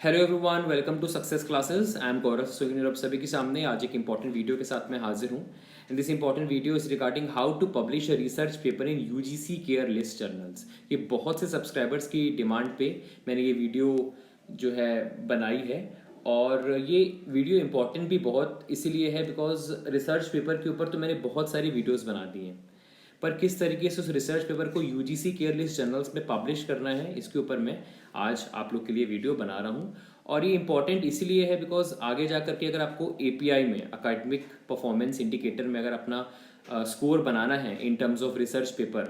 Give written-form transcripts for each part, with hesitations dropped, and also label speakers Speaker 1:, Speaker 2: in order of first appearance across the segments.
Speaker 1: Hello everyone, welcome to success classes. I am Gaurav Sohini और आप सभी के सामने आज एक इंपॉर्टेंट वीडियो के साथ मैं हाजिर हूँ। And this important video is regarding how to publish a research paper in UGC care list journals. ये बहुत से सब्सक्राइबर्स की डिमांड पे मैंने ये वीडियो जो है बनाई है। और ये वीडियो इंपॉर्टेंट भी बहुत इसीलिए है बिकॉज रिसर्च पेपर के ऊपर तो मैंने बहुत सारी वीडियोज़ बना दी हैं, पर किस तरीके से उस रिसर्च पेपर को यूजीसी केयर लिस्ट जर्नल्स में पब्लिश करना है इसके ऊपर मैं आज आप लोग के लिए वीडियो बना रहा हूँ। और ये इंपॉर्टेंट इसीलिए है बिकॉज आगे जा करके अगर आपको एपीआई में अकेडमिक परफॉर्मेंस इंडिकेटर में अगर अपना स्कोर बनाना है in terms of research paper,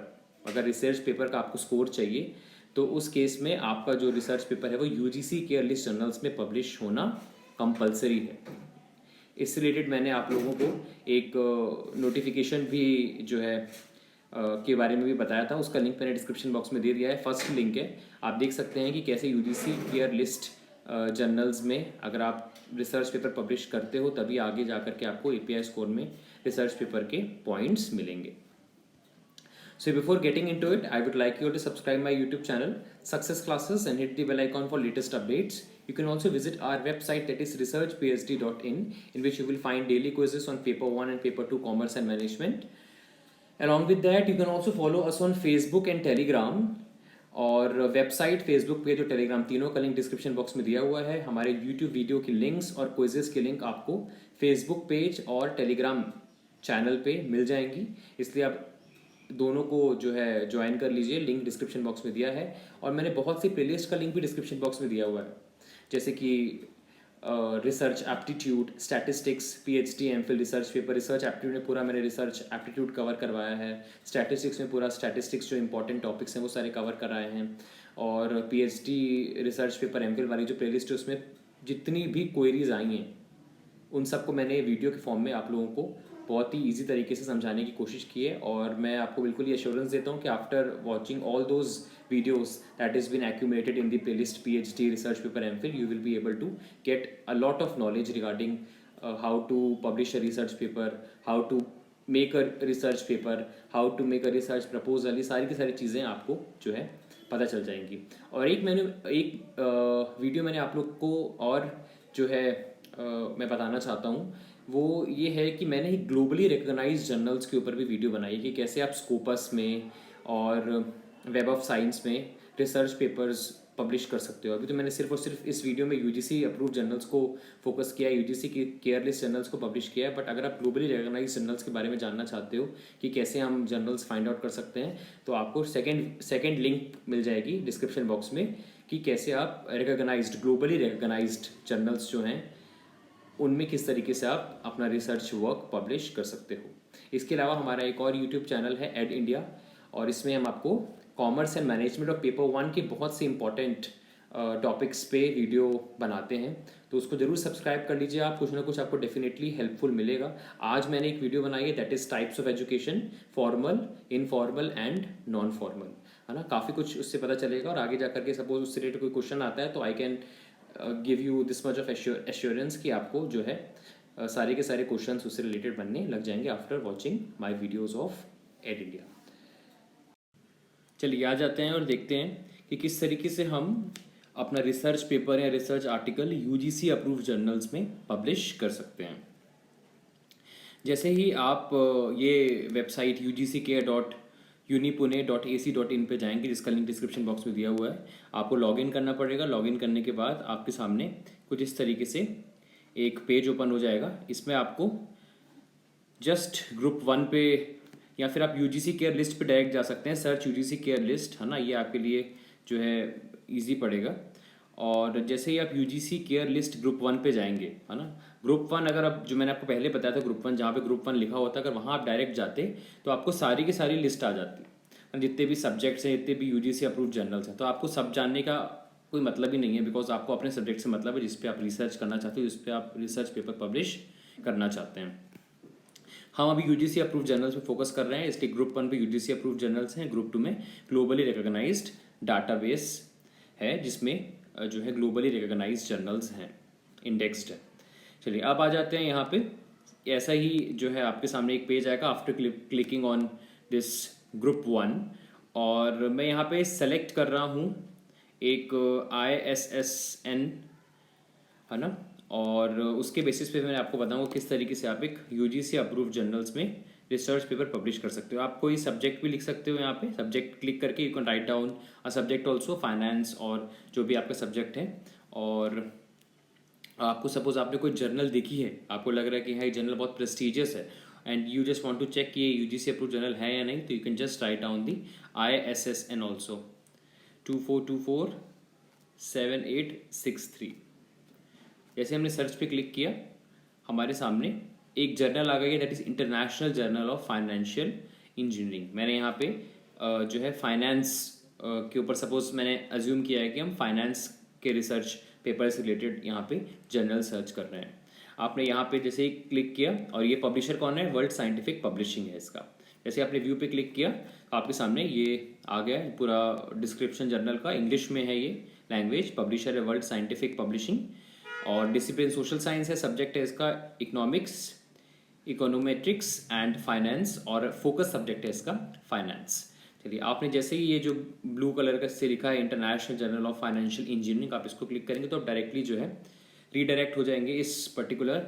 Speaker 1: अगर रिसर्च पेपर का आपको स्कोर चाहिए तो उस केस में आपका जो रिसर्च पेपर है वो यूजीसी केयर लिस्ट जर्नल्स में पब्लिश होना कंपलसरी है। इससे रिलेटेड मैंने आप लोगों को एक नोटिफिकेशन भी जो है के बारे में भी बताया था, उसका लिंक मैंने डिस्क्रिप्शन बॉक्स में दे दिया है। फर्स्ट लिंक है, आप देख सकते हैं कि कैसे यूजीसी केयर लिस्ट जर्नल्स में अगर आप रिसर्च पेपर पब्लिश करते हो तभी आगे जा करके आपको एपीआई स्कोर में रिसर्च पेपर के पॉइंट्स मिलेंगे। So before getting into it, I would like you to subscribe my YouTube channel Success Classes and hit the bell icon for latest updates. You can also visit our website that is researchphd.in, in which you will find daily quizzes on paper 1 and paper 2 commerce and management. Along with that, you can also follow us on Facebook and Telegram. और website, Facebook page और Telegram तीनों का link description box में दिया हुआ है। हमारे YouTube video की लिंक्स और क्विजेस की लिंक आपको फेसबुक पेज और टेलीग्राम चैनल पे मिल जाएंगी, इसलिए आप दोनों को जो है ज्वाइन कर लीजिए। लिंक डिस्क्रिप्शन बॉक्स में दिया है और मैंने बहुत सी प्लेलिस्ट का लिंक भी डिस्क्रिप्शन बॉक्स में दिया हुआ है, जैसे कि research aptitude, statistics, PhD MPhil research paper. Research aptitude में पूरा मैंने रिसर्च एप्टीट्यूड कवर करवाया है। स्टैटिस्टिक्स में पूरा स्टैटिस्टिक्स जो इंपॉर्टेंट टॉपिक्स हैं वो सारे कवर कराए हैं। और पीएचडी रिसर्च पेपर एमफिल वाली जो प्लेलिस्ट है उसमें जितनी भी क्वेरीज आई हैं उन सबको मैंने वीडियो के फॉर्म में आप लोगों को बहुत ही इजी तरीके से समझाने की कोशिश की है। और मैं आपको बिल्कुल ये एश्योरेंस देता हूँ कि after watching all those videos that has been accumulated in the playlist PhD research paper MPhil, you will be able to get a lot of knowledge regarding how to publish a research paper, how to make a research paper, how to make a research proposal। ये सारी की सारी चीज़ें आपको जो है पता चल जाएंगी। और एक वीडियो मैंने आप लोग को और जो है मैं बताना चाहता हूँ वो ये है कि मैंने ग्लोबली रिकॉग्नाइज्ड जर्नल्स के ऊपर भी वीडियो बनाई है कि कैसे आप स्कोपस में और वेब ऑफ साइंस में रिसर्च पेपर्स पब्लिश कर सकते हो। अभी तो मैंने सिर्फ और सिर्फ इस वीडियो में यूजीसी अप्रूव जर्नल्स को फोकस किया है, यूजीसी की केयर लिस्ट जर्नल्स को पब्लिश किया है। बट अगर आप ग्लोबली रिकॉग्नाइज जर्नल्स के बारे में जानना चाहते हो कि कैसे हम जर्नल्स फाइंड आउट कर सकते हैं तो आपको सेकेंड लिंक मिल जाएगी डिस्क्रिप्शन बॉक्स में कि कैसे आप रिकॉग्नाइज्ड, ग्लोबली रिकॉग्नाइज्ड जर्नल्स जो हैं उनमें किस तरीके से आप अपना रिसर्च वर्क पब्लिश कर सकते हो। इसके अलावा हमारा एक और यूट्यूब चैनल है एड इंडिया, और इसमें हम आपको कॉमर्स एंड मैनेजमेंट और पेपर 1 के बहुत से इंपॉर्टेंट टॉपिक्स पे वीडियो बनाते हैं, तो उसको जरूर सब्सक्राइब कर लीजिए आप। कुछ ना कुछ आपको डेफिनेटली हेल्पफुल मिलेगा। आज मैंने एक वीडियो बनाई है that is types of education, formal, informal and non formal, है ना। काफ़ी कुछ उससे पता चलेगा और आगे जा करके सपोज उससे रिलेटेड कोई क्वेश्चन आता है तो I can give you this much of assurance कि आपको जो है सारे के सारे क्वेश्चंस उससे रिलेटेड बनने लग जाएंगे after watching my videos of ed India. चलिए आ जाते हैं और देखते हैं कि किस तरीके से हम अपना रिसर्च पेपर या research article UGC approve journals में पब्लिश कर सकते हैं। जैसे ही आप ये वेबसाइट ugck.unipune.ac.in पे जाएंगे, जिसका लिंक डिस्क्रिप्शन बॉक्स में दिया हुआ है, आपको लॉगिन करना पड़ेगा। लॉगिन करने के बाद आपके सामने कुछ इस तरीके से एक पेज ओपन हो जाएगा। इसमें आपको जस्ट ग्रुप 1 पे या फिर आप यूजीसी केयर लिस्ट पे डायरेक्ट जा सकते हैं। सर्च यूजीसी केयर लिस्ट, है ना, ये आपके लिए जो है इजी पड़ेगा। और जैसे ही आप यूजीसी केयर लिस्ट ग्रुप 1 पे जाएंगे, है ना, ग्रुप 1 अगर आप, जो मैंने आपको पहले बताया था ग्रुप 1, जहाँ पे ग्रुप 1 लिखा होता है, अगर वहाँ आप डायरेक्ट जाते तो आपको सारी की सारी लिस्ट आ जाती, जितने भी सब्जेक्ट्स हैं, जितने भी यूजीसी अप्रूव जर्नल्स हैं। तो आपको सब जानने का कोई मतलब ही नहीं है, बिकॉज आपको अपने सब्जेक्ट से मतलब है जिस पे आप रिसर्च करना चाहते हो, जिस पे आप रिसर्च पेपर पब्लिश करना चाहते हैं। हम अभी यूजीसी अप्रूव जर्नल्स पे फोकस कर रहे हैं, इसके ग्रुप 1 पे यूजीसी अप्रूव जर्नल्स हैं, ग्रुप 2 में ग्लोबली रिकॉग्नाइज्ड डाटाबेस है जिसमें जो है ग्लोबली रिकॉग्नाइज्ड जर्नल्स हैं, इंडेक्स्ड है। चलिए अब आ जाते हैं यहाँ पे। ऐसा ही जो है आपके सामने एक पेज आएगा after clicking on this group 1, और मैं यहाँ पे सेलेक्ट कर रहा हूँ एक ISSN है ना। और उसके बेसिस पे मैं आपको बताऊंगा किस तरीके से आप एक यूजीसी अप्रूव्ड जर्नल्स में रिसर्च पेपर पब्लिश कर सकते हो। आप कोई सब्जेक्ट भी लिख सकते हो, यहाँ पे सब्जेक्ट क्लिक करके you can write down a subject also, finance और जो भी आपका सब्जेक्ट है। और आपको सपोज आपने कोई जर्नल देखी है, आपको लग रहा है कि हाँ ये जर्नल बहुत प्रेस्टिजियस है and you just want to check कि ये यूजीसी अप्रूव जर्नल है या नहीं, तो you can just write down the ISSN also 24247863। जैसे हमने सर्च पे क्लिक किया, हमारे सामने एक जर्नल आ गई है, that is international journal of financial engineering. मैंने यहाँ पे जो है फाइनेंस के ऊपर सपोज मैंने अज्यूम किया है कि हम फाइनेंस के रिसर्च पेपर से रिलेटेड यहाँ पे जर्नल सर्च कर रहे हैं। आपने यहाँ पे जैसे ही क्लिक किया, और ये पब्लिशर कौन है, वर्ल्ड साइंटिफिक पब्लिशिंग है इसका। जैसे आपने व्यू पे क्लिक किया तो आपके सामने ये आ गया है पूरा डिस्क्रिप्शन जर्नल का, इंग्लिश में है ये लैंग्वेज, पब्लिशर है वर्ल्ड साइंटिफिक पब्लिशिंग, और डिसिप्लिन सोशल साइंस है, सब्जेक्ट है इसका इकोनॉमिक्स, इकोनोमेट्रिक्स एंड फाइनेंस, और फोकस सब्जेक्ट है इसका फाइनेंस। चलिए, आपने जैसे ही ये जो ब्लू कलर का से लिखा है international journal of financial engineering, आप इसको क्लिक करेंगे तो आप डायरेक्टली जो है रीडायरेक्ट हो जाएंगे इस पर्टिकुलर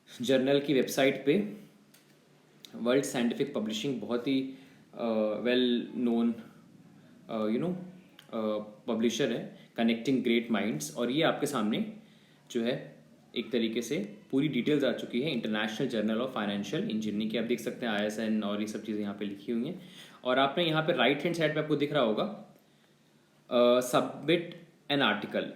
Speaker 1: जर्नल की वेबसाइट पे। वर्ल्ड साइंटिफिक पब्लिशिंग बहुत ही वेल नोन पब्लिशर है, कनेक्टिंग ग्रेट माइंड्स। और ये आपके सामने जो है एक तरीके से पूरी डिटेल्स आ चुकी है international journal of financial engineering की। आप देख सकते हैं ISN और ये सब चीज़ें यहाँ पे लिखी हुई हैं। और आपने यहाँ पे राइट हैंड साइड पे आपको दिख रहा होगा सबमिट एन आर्टिकल,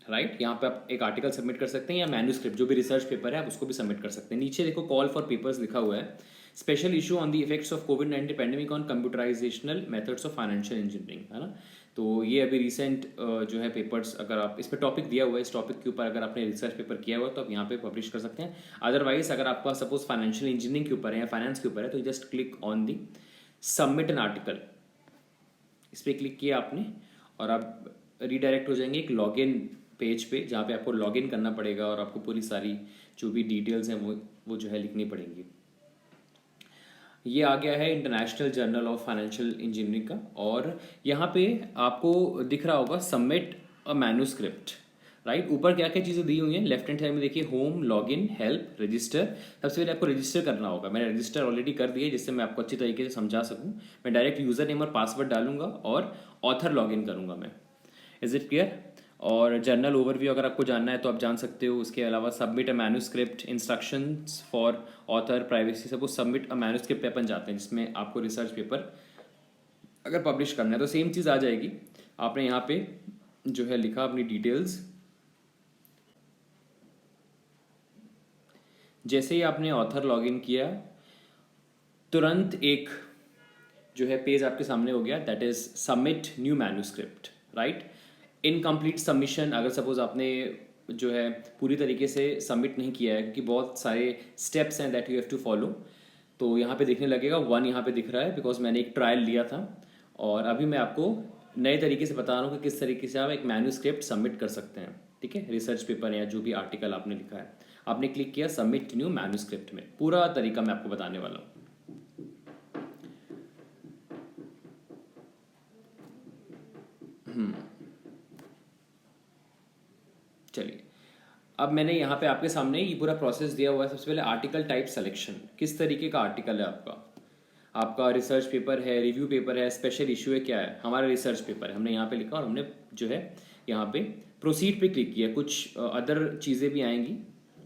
Speaker 1: राइट। यहाँ पे आप एक आर्टिकल सबमिट कर सकते हैं या मैन्यूस्क्रिप्ट जो भी रिसर्च पेपर है आप उसको भी सबमिट कर सकते हैं। नीचे देखो कॉल फॉर पेपर्स लिखा हुआ है, special issue on the effects of कोविड-19 pandemic on computerisational methods of financial engineering, है ना। तो ये अभी रिसेंट जो है पेपर्स, अगर आप इस पर टॉपिक दिया हुआ है, इस टॉपिक के ऊपर अगर आपने रिसर्च पेपर किया हुआ है तो आप यहाँ पे पब्लिश कर सकते हैं। अदरवाइज अगर आपका सपोज फाइनेंशियल इंजीनियरिंग के ऊपर है या फाइनेंस के ऊपर है तो just click on the submit an article, इस पर क्लिक किया आपने और आप रीडायरेक्ट हो जाएंगे एक लॉगिन पेज पे, जहाँ पे आपको लॉगिन करना पड़ेगा और आपको पूरी सारी जो भी डिटेल्स हैं वो जो है लिखनी पड़ेंगी। ये आ गया है international journal of financial engineering का, और यहाँ पे आपको दिख रहा होगा सबमिट अ मैन्यूस्क्रिप्ट, राइट। ऊपर क्या क्या चीज़ें दी हुई हैं, लेफ्ट हैंड साइड में देखिए होम, लॉगिन, हेल्प, रजिस्टर। सबसे पहले आपको रजिस्टर करना होगा, मैंने रजिस्टर ऑलरेडी कर दिया जिससे मैं आपको अच्छी तरीके से समझा सकूँ। मैं डायरेक्ट यूज़र नेम और पासवर्ड डालूंगा और ऑथर लॉगिन करूँगा मैं। Is it clear. और जर्नल ओवरव्यू अगर आपको जानना है तो आप जान सकते हो। उसके अलावा submit a manuscript, instructions for author, privacy, सब सबमिट अ मैन्यूस्क्रिप्ट पे अपन जाते हैं जिसमें आपको रिसर्च पेपर अगर पब्लिश करना है तो सेम चीज़ आ जाएगी। आपने यहाँ पे जो है लिखा अपनी डिटेल्स, जैसे ही आपने ऑथर लॉगिन किया तुरंत एक जो है पेज आपके सामने हो गया, that is submit new manuscript, right. Incomplete submission, अगर सपोज आपने जो है पूरी तरीके से सबमिट नहीं किया है क्योंकि बहुत सारे स्टेप्स हैं that you have to follow, तो यहाँ पे देखने लगेगा 1 यहाँ पे दिख रहा है बिकॉज मैंने एक ट्रायल लिया था। और अभी मैं आपको नए तरीके से बता रहा हूँ कि किस तरीके से आप एक मैन्यूस्क्रिप्ट सबमिट कर सकते हैं, ठीक है। रिसर्च पेपर या जो भी आर्टिकल आपने लिखा है, आपने क्लिक किया सबमिट न्यू मैन्यूस्क्रिप्ट में, पूरा तरीका मैं आपको बताने वाला हूँ। चलिए, अब मैंने यहाँ पे आपके सामने ये पूरा प्रोसेस दिया हुआ है। सबसे पहले आर्टिकल टाइप सिलेक्शन, किस तरीके का आर्टिकल है आपका, आपका रिसर्च पेपर है, रिव्यू पेपर है, स्पेशल इशू है, क्या है। हमारा रिसर्च पेपर है, हमने यहाँ पे लिखा और हमने जो है यहाँ पे प्रोसीड पे क्लिक किया। कुछ अदर चीज़ें भी आएंगी,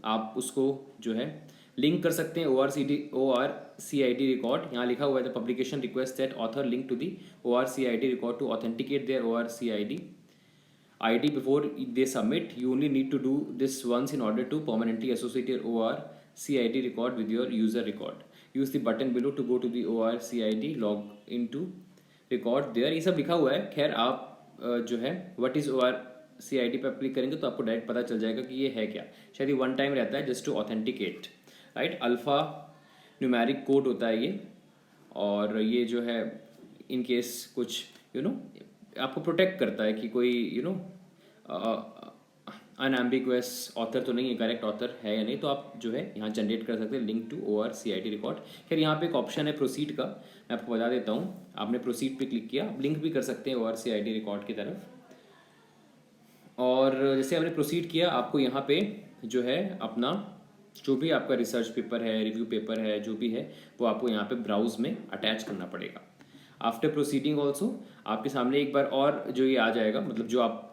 Speaker 1: आप उसको जो है लिंक कर सकते हैं। ORCID रिकॉर्ड यहाँ लिखा हुआ है, the publication request that author link to the ORCID record to authenticate their ORCID ID before they submit. You only need to do this once in order to permanently associate your ORCID record with your user record. Use the button below to go to the ORCID, log into record there। ये सब लिखा हुआ है। खैर आप जो है what is ORCID पे क्लिक करेंगे तो आपको डायरेक्ट पता चल जाएगा कि ये है क्या। शायद ये 1 टाइम रहता है just to authenticate, right. Alpha numeric code होता है ये, और ये जो है इन केस कुछ आपको प्रोटेक्ट करता है कि कोई अनएम्बिगुअस ऑथर तो नहीं है, करेक्ट ऑथर है या नहीं, तो आप जो है यहाँ जनरेट कर सकते हैं लिंक टू ORCID रिकॉर्ड। फिर यहाँ पे एक ऑप्शन है प्रोसीड का, मैं आपको बता देता हूँ। आपने प्रोसीड पे क्लिक किया, आप लिंक भी कर सकते हैं ORCID रिकॉर्ड की तरफ। और जैसे आपने प्रोसीड किया, आपको यहाँ पे जो है अपना जो भी आपका रिसर्च पेपर है, रिव्यू पेपर है, जो भी है वो आपको यहाँ पे ब्राउज में अटैच करना पड़ेगा। आफ्टर प्रोसीडिंग ऑल्सो आपके सामने एक बार और जो ये आ जाएगा, मतलब जो आप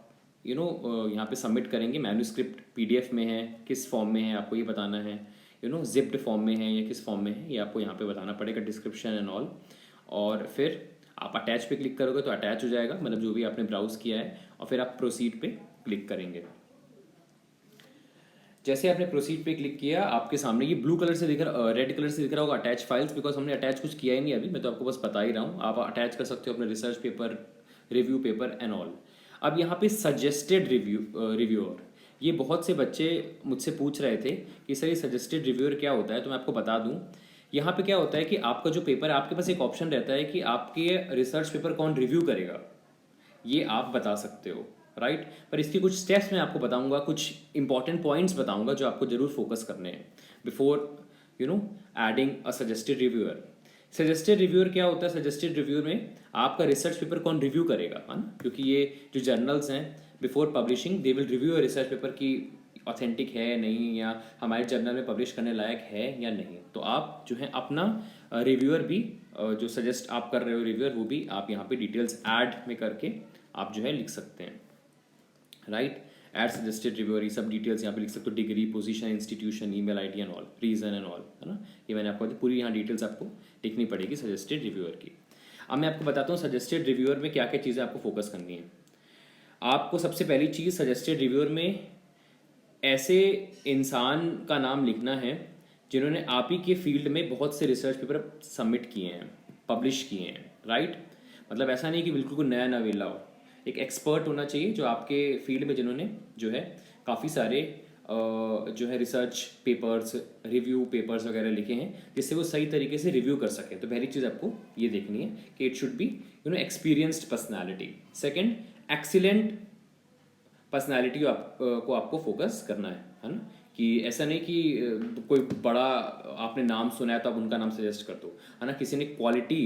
Speaker 1: यहाँ पे सबमिट करेंगे मैन्युस्क्रिप्ट पीडीएफ में है, किस फॉर्म में है आपको ये बताना है, जिप्ड फॉर्म में है या किस फॉर्म में है ये आपको यहाँ पे बताना पड़ेगा, डिस्क्रिप्शन एंड ऑल। और फिर आप अटैच पे क्लिक करोगे तो अटैच हो जाएगा, मतलब जो भी आपने ब्राउज किया है, और फिर आप प्रोसीड पे क्लिक करेंगे। जैसे आपने प्रोसीड पे क्लिक किया, आपके सामने ये ब्लू कलर से दिख रहा, रेड कलर से दिख रहा होगा अटैच फाइल्स, बिकॉज हमने अटैच कुछ किया ही नहीं अभी, मैं तो आपको बस बता ही रहा हूँ। आप अटैच कर सकते हो अपने research paper, review paper and all. अब यहाँ पे सजेस्टेड रिव्यूअर, ये बहुत से बच्चे मुझसे पूछ रहे थे कि सर ये सजेस्टेड रिव्यूअर क्या होता है, तो मैं आपको बता दूँ। यहाँ पे क्या होता है कि आपका जो पेपर है, आपके पास एक ऑप्शन रहता है कि आपके रिसर्च पेपर कौन रिव्यू करेगा, ये आप बता सकते हो, राइट। पर इसके कुछ स्टेप्स मैं आपको बताऊंगा, कुछ इंपॉर्टेंट पॉइंट्स बताऊंगा जो आपको जरूर फोकस करने हैं before adding a suggested reviewer. Suggested reviewer क्या होता है? सजेस्टेड रिव्यूअर में आपका रिसर्च पेपर कौन रिव्यू करेगा, है ना, क्योंकि ये जो जर्नल्स हैं before publishing they will review a research paper की ऑथेंटिक है नहीं, या हमारे जर्नल में पब्लिश करने लायक है या नहीं। तो आप जो है अपना रिव्यूअर भी जो सजेस्ट आप कर रहे हो रिव्यूअर, वो भी आप यहाँ पे डिटेल्स ऐड में करके आप जो है लिख सकते हैं, राइट। एड सजेस्टेड रिव्यूअर, ये सब डिटेल्स यहाँ पे लिख सकते हो, degree, position, institution, email ID and all, region and all, है ना। ये मैंने आपको पूरी यहाँ डिटेल्स आपको लिखनी पड़ेगी सजेस्टेड रिव्यूअर की। अब मैं आपको बताता हूँ सजेस्टेड रिव्यूअर में क्या क्या चीज़ें आपको फोकस करनी है। आपको सबसे पहली चीज़ सजेस्टेड रिव्यूअर में ऐसे इंसान का नाम लिखना है जिन्होंने आप ही के फील्ड में बहुत से रिसर्च पेपर सबमिट किए हैं, पब्लिश किए हैं, राइट। मतलब ऐसा नहीं कि बिल्कुल कोई नया नवेला हो, एक एक्सपर्ट होना चाहिए जो आपके फील्ड में जिन्होंने जो है काफ़ी सारे जो है रिसर्च पेपर्स, रिव्यू पेपर्स वगैरह लिखे हैं, जिससे वो सही तरीके से रिव्यू कर सके। तो पहली चीज़ आपको ये देखनी है कि it should be experienced personality. Second, excellent personality को आपको फोकस करना है ना, कि ऐसा नहीं कि कोई बड़ा आपने नाम सुना है तो आप उनका नाम सजेस्ट कर दो, है ना। किसी ने क्वालिटी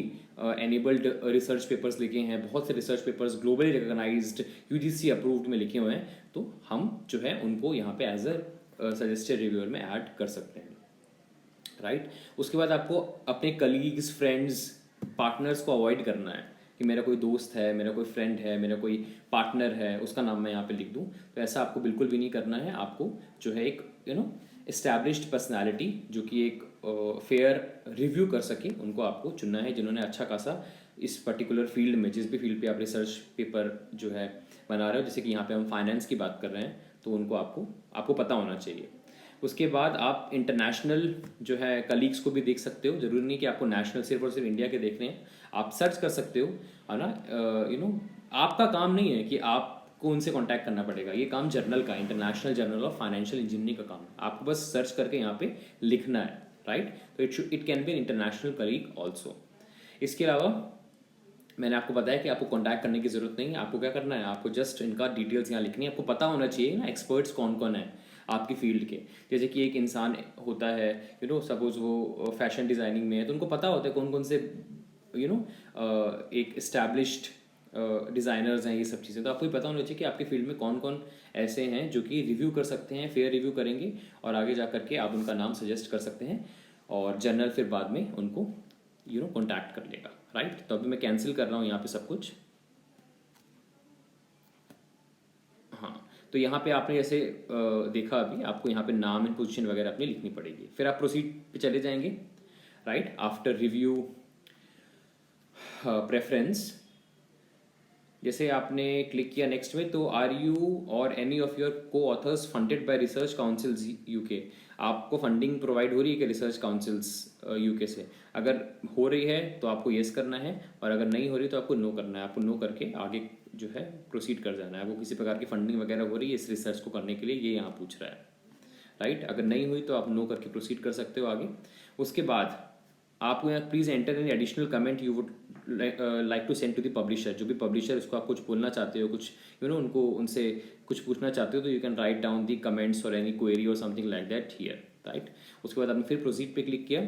Speaker 1: एनेबल्ड रिसर्च पेपर्स लिखे हैं, बहुत से research papers globally recognised UGC approved में लिखे हुए हैं, तो हम जो है उनको यहाँ पे एज अ सजेस्टेड रिव्यूअर में ऐड कर सकते हैं, राइट। उसके बाद आपको अपने कलीग्स, फ्रेंड्स, पार्टनर्स को अवॉइड करना है कि मेरा कोई दोस्त है, मेरा कोई फ्रेंड है, मेरा कोई पार्टनर है, उसका नाम मैं यहाँ पे लिख दूँ, तो ऐसा आपको बिल्कुल भी नहीं करना है। आपको जो है एक एस्टैब्लिश्ड पर्सनालिटी जो कि एक फेयर रिव्यू कर सके, उनको आपको चुनना है, जिन्होंने अच्छा खासा इस पर्टिकुलर फील्ड में, जिस भी फील्ड पे आप रिसर्च पेपर जो है बना रहे हो, जैसे कि यहाँ पे हम फाइनेंस की बात कर रहे हैं, तो उनको आपको पता होना चाहिए। उसके बाद आप इंटरनेशनल जो है कलीग्स को भी देख सकते हो, जरूरी नहीं कि आपको नेशनल सिर्फ और सिर्फ इंडिया के देखने हैं, आप सर्च कर सकते हो, है ना। आपका काम नहीं है कि आपको उनसे कांटेक्ट करना पड़ेगा, ये काम जर्नल का, international journal of financial engineering का काम है, आपको बस सर्च करके यहाँ पे लिखना है, राइट। तो it can be international colleague also. इसके अलावा मैंने आपको बताया कि आपको कांटेक्ट करने की जरूरत नहीं है, आपको क्या करना है, आपको जस्ट इनका डिटेल्स यहाँ लिखनी है। आपको पता होना चाहिए ना एक्सपर्ट्स कौन कौन है आपकी फील्ड के। जैसे कि एक इंसान होता है, सपोज वो फैशन डिज़ाइनिंग में है, तो उनको पता होता है कौन कौन से एक इस्टेब्लिश्ड डिज़ाइनर्स हैं, ये सब चीज़ें। तो आपको ही पता होना चाहिए कि आपकी फील्ड में कौन कौन ऐसे हैं जो कि रिव्यू कर सकते हैं, फेयर रिव्यू करेंगे, और आगे जा करके आप उनका नाम सजेस्ट कर सकते हैं, और जर्नल फिर बाद में उनको कॉन्टैक्ट कर लेगा, राइट। तो अभी मैं कैंसिल कर रहा हूँ यहाँ पे सब कुछ। हाँ, तो यहाँ पे आपने जैसे देखा, अभी आपको यहाँ पे नाम एंड पोजीशन वगैरह अपनी लिखनी पड़ेगी। फिर आप प्रोसीड पे चले जाएंगे, राइट। आफ्टर रिव्यू प्रेफरेंस, जैसे आपने क्लिक किया नेक्स्ट में, तो आर यू और एनी ऑफ योर को authors funded by research councils UK, आपको फंडिंग प्रोवाइड हो रही है कि रिसर्च काउंसिल्स यूके से? अगर हो रही है तो आपको येस करना है, और अगर नहीं हो रही तो आपको नो करना है। आपको नो करके आगे जो है प्रोसीड कर जाना है। वो किसी प्रकार की फंडिंग वगैरह हो रही है इस रिसर्च को करने के लिए, ये यहाँ पूछ रहा है, राइट। अगर नहीं हुई तो आप नो करके प्रोसीड कर सकते हो आगे। उसके बाद आपको यहाँ please enter any additional comment you would like to send to the publisher. जो भी पब्लिशर, उसको आप कुछ बोलना चाहते हो, कुछ उनको उनसे कुछ पूछना चाहते हो, तो you can write down the comments और एनी क्वेरी और something like that here, right. उसके बाद आपने फिर प्रोसीड पे क्लिक किया,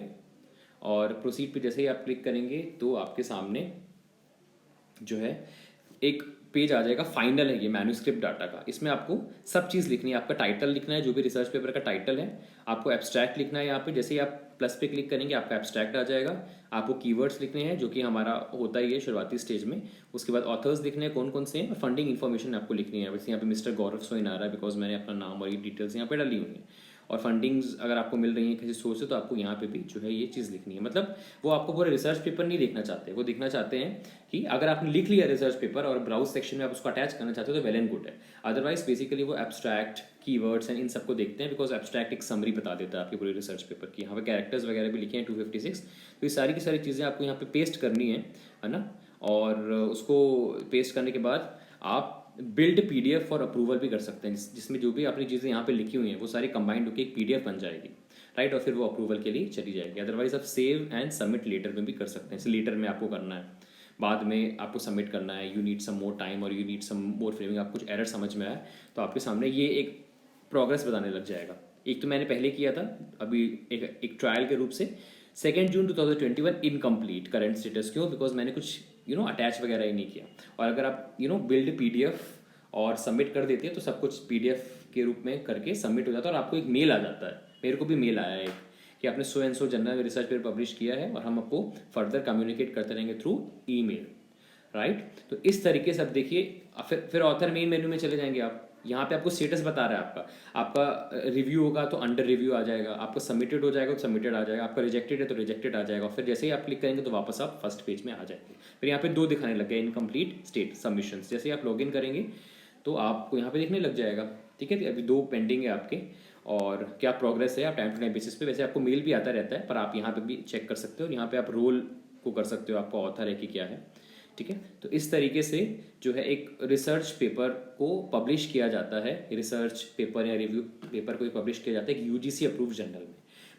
Speaker 1: और प्रोसीड पे जैसे ही आप क्लिक करेंगे तो आपके सामने जो है एक पेज आ जाएगा, फाइनल है ये मैन्युस्क्रिप्ट डाटा का। इसमें आपको सब चीज़ लिखनी है, आपका टाइटल लिखना है, जो भी रिसर्च पेपर का टाइटल है, आपको एब्स्ट्रैक्ट लिखना है। यहाँ पे जैसे ही आप प्लस पे क्लिक करेंगे आपका एब्स्ट्रैक्ट आ जाएगा। आपको कीवर्ड्स लिखने हैं, जो कि हमारा होता ही है शुरुआती स्टेज में। उसके बाद ऑथर्स लिखने हैं कौन कौन से हैं, और फंडिंग इन्फॉर्मेशन आपको लिखनी है। वैसे यहाँ पे मिस्टर गौरव सोइन आ रहा है बिकॉज मैंने अपना नाम और ये डिटेल्स यहाँ पे डाली हुई हैं। और फंडिंग्स अगर आपको मिल रही है किसी सोर्स से तो आपको यहाँ पे भी जो है ये चीज़ लिखनी है। मतलब वो आपको पूरा रिसर्च पेपर नहीं देखना चाहते, वो देखना चाहते हैं कि अगर आपने लिख लिया रिसर्च पेपर और ब्राउज सेक्शन में आप उसको अटैच करना चाहते हो तो वेल एंड गुड है। अदरवाइज बेसिकली वो एब्स्ट्रैक्ट, कीवर्ड्स एंड इन सबको देखते हैं, बिकॉज एब्स्ट्रैक्ट एक समरी बता देता है आपकी पूरी रिसर्च पेपर की। यहाँ पे कैरेक्टर्स वगैरह भी लिखे हैं 256, तो ये सारी की सारी चीज़ें आपको यहाँ पे पेस्ट करनी है ना। और उसको पेस्ट करने के बाद आप बिल्ड पीडीएफ फॉर अप्रूवल भी कर सकते हैं, जिसमें जो भी आपने चीज़ें यहाँ पे लिखी हुई हैं वो सारी कंबाइंड होकर एक पीडीएफ बन जाएगी, राइट। और फिर वो अप्रूवल के लिए चली जाएगी। अदरवाइज आप सेव एंड सबमिट लेटर में भी कर सकते हैं। इस लेटर में आपको करना है, बाद में आपको सबमिट करना है, you need some more time और you need some more framing. आप कुछ एरर समझ में आए तो आपके सामने ये एक प्रोग्रेस बताने लग जाएगा। एक तो मैंने पहले किया था अभी एक ट्रायल के रूप से, 2 जून 2021 इनकम्प्लीट करंट स्टेटस। क्यों? बिकॉज मैंने कुछ अटैच वगैरह ही नहीं किया। और अगर आप बिल्ड पीडीएफ और सबमिट कर देते हैं तो सब कुछ पीडीएफ के रूप में करके सबमिट हो जाता है और आपको एक मेल आ जाता है। मेरे को भी मेल आया है कि आपने सो एंड सो जर्नल में रिसर्च पेपर पब्लिश किया है और हम आपको फर्दर कम्युनिकेट करते रहेंगे थ्रू ईमेल, राइट। तो इस तरीके से आप देखिए, फिर ऑथर मेन मेन्यू में चले जाएंगे आप। यहाँ पे आपको स्टेटस बता रहा है आपका रिव्यू होगा तो अंडर रिव्यू आ जाएगा, आपका सबमिटेड हो जाएगा तो सबमिटेड आ जाएगा, आपका रिजेक्टेड है तो रिजेक्टेड आ जाएगा। फिर जैसे ही आप क्लिक करेंगे तो वापस आप फर्स्ट पेज में आ जाएंगे। फिर यहाँ पे 2 दिखाने लग गए, इनकम्प्लीट स्टेट सबमिशन। जैसे ही आप लॉगिन करेंगे तो आपको यहाँ पे देखने लग जाएगा, ठीक है। अभी 2 पेंडिंग है आपके और क्या प्रोग्रेस है, आप टाइम टू टाइम बेसिस पे, वैसे आपको मेल भी आता रहता है पर आप यहाँ पे भी चेक कर सकते हो। और यहाँ पे आप रोल को कर सकते हो, आपका ऑथर है कि क्या है, ठीक है। तो इस तरीके से जो है एक रिसर्च पेपर को पब्लिश किया जाता है, रिसर्च पेपर या रिव्यू पेपर को पब्लिश किया जाता है एक यूजीसी अप्रूव जर्नल में।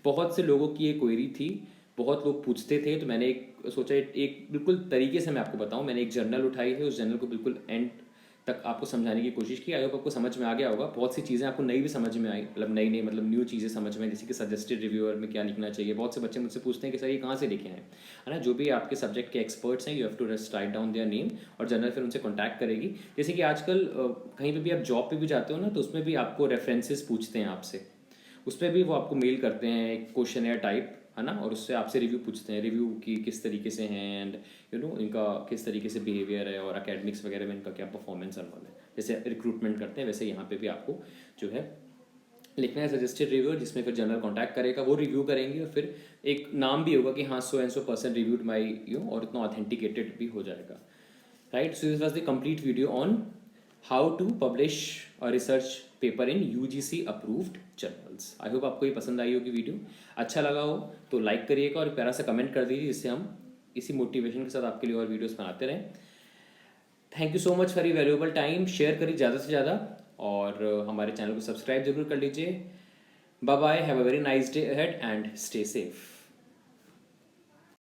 Speaker 1: बहुत से लोगों की ये क्वेरी थी, बहुत लोग पूछते थे, तो मैंने सोचा एक बिल्कुल तरीके से मैं आपको बताऊं। मैंने एक जर्नल उठाई है, उस जर्नल को बिल्कुल एंड तक आपको समझाने की कोशिश की। आई होप आपको समझ में आ गया होगा। बहुत सी चीज़ें आपको नई भी समझ में आई, मतलब नई मतलब न्यू चीज़ें समझ में, जैसे कि सजेस्टेड रिव्यूअर में क्या लिखना चाहिए। बहुत से बच्चे मुझसे पूछते हैं कि सर ये कहाँ से लिखे हैं, है ना। जो भी आपके सब्जेक्ट के एक्सपर्ट्स हैं, you have to just write down their name और जर्नल फिर उनसे कॉन्टैक्ट करेगी। जैसे कि आजकल कहीं पर भी आप जॉब पर भी जाते हो ना, तो उसमें भी आपको रेफरेंसेस पूछते हैं आपसे, उसमें भी वो आपको मेल करते हैं एक क्वेश्चन टाइप, है ना। और उससे आपसे रिव्यू पूछते हैं, रिव्यू की किस तरीके से हैं एंड इनका किस तरीके से बिहेवियर है और एकेडमिक्स वगैरह में इनका क्या परफॉर्मेंस और है। जैसे रिक्रूटमेंट करते हैं वैसे यहाँ पे भी आपको जो है लिखना है सजेस्टेड रिव्यूअर, जिसमें फिर जनरल कॉन्टैक्ट करेगा, वो रिव्यू करेंगे और फिर एक नाम भी होगा कि हाँ so and so person reviewed my और इतना ऑथेंटिकेटेड भी हो जाएगा, right. So this was the complete video on how to publish a research paper in UGC approved journals. I hope आपको ये पसंद आई होगी वीडियो। अच्छा लगा हो तो लाइक करिएगा और प्यारा सा कमेंट कर दीजिए, जिससे हम इसी मोटिवेशन के साथ आपके लिए और वीडियोस बनाते रहें। Thank you so much for your valuable time. Share करिए ज़्यादा से ज़्यादा और हमारे चैनल को सब्सक्राइब जरूर कर लीजिए। Bye bye, have a very nice day ahead and stay safe.